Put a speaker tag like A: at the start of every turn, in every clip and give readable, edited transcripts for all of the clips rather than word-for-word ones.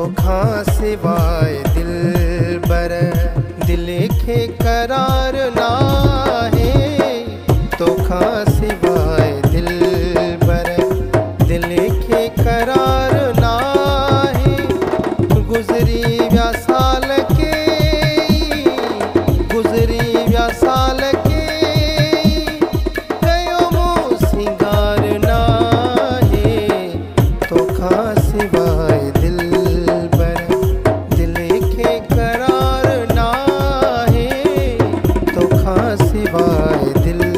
A: तोखां सिवाय दिलबर दिल खे करार नाहे। तोखां सिवाय दिलबर दिल खे करार नाहे। गुज़री विया साल के गुज़री विया साल के कयो मूं सिंगार नाहे। तोखां सिवाय दिलबर दिल खे करार नाहे। तोखां सिवाय दिलबर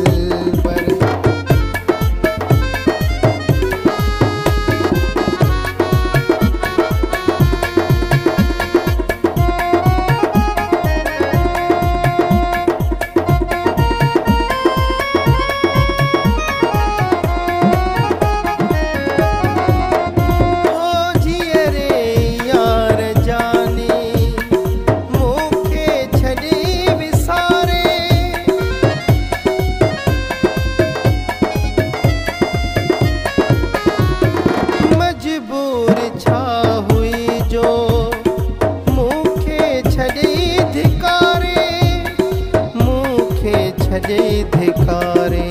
A: धिकारे।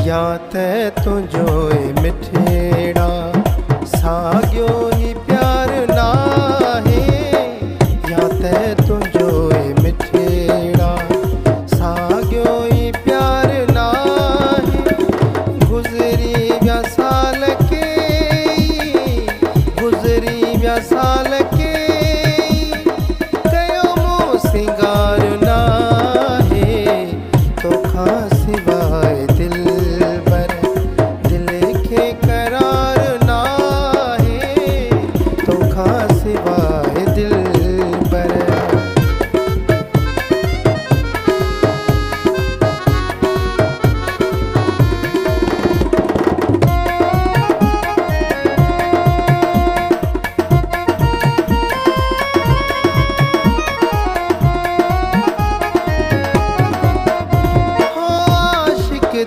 A: या त तुझो मिठेड़ा साॻियो ही प्यार नाहे। या त तुझो मिठेड़ा साॻियो ही प्यार नाहे। गुज़री विया साल के गुज़री विया साल के कयो मूं सिंगार नाहे। तोखां सिवाय दिलबर दिल खे करार नाहे। तोखां सिवाय दिलबर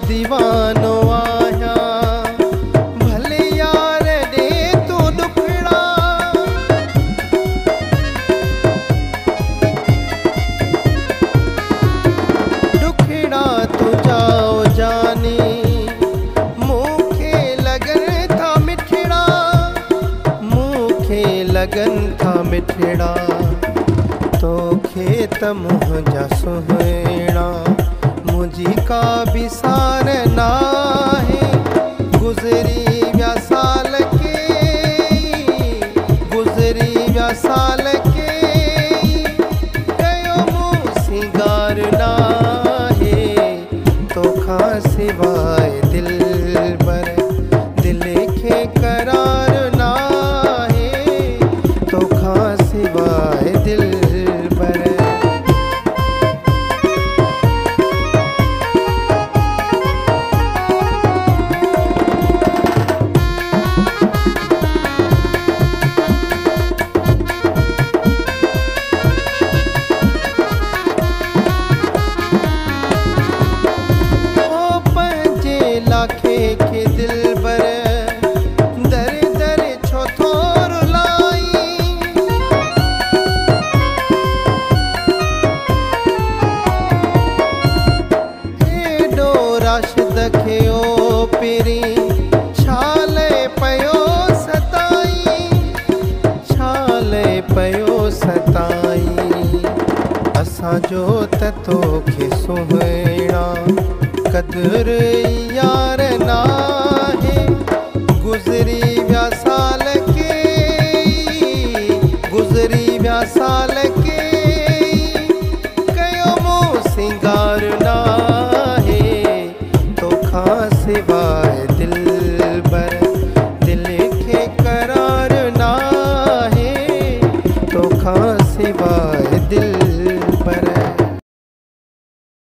A: दीवानो आया भले यार दे तू दुखड़ा। दुखड़ा तुझा जानी मूंखे लगन था मिठड़ा। मूंखे लगन था मिठड़ा। तोखे त मुंहिंजा सुहिणा मुझी का भी सार नाहे। गुज़री विया साल के गुज़री विया साल के कयो मूं सिंगार नाहे। तोखां सिवाय दिलबर दिल खे करार नाहे। तोखां सिवाय दिलबर के दिलबर दर दर छो थो रुलाई। एॾो राशिद खे ओ पिरी छाले पयो सताई। छाले पयो सताई। असांजो त तोखे सुहिणा कदर यार नाहे। गुज़री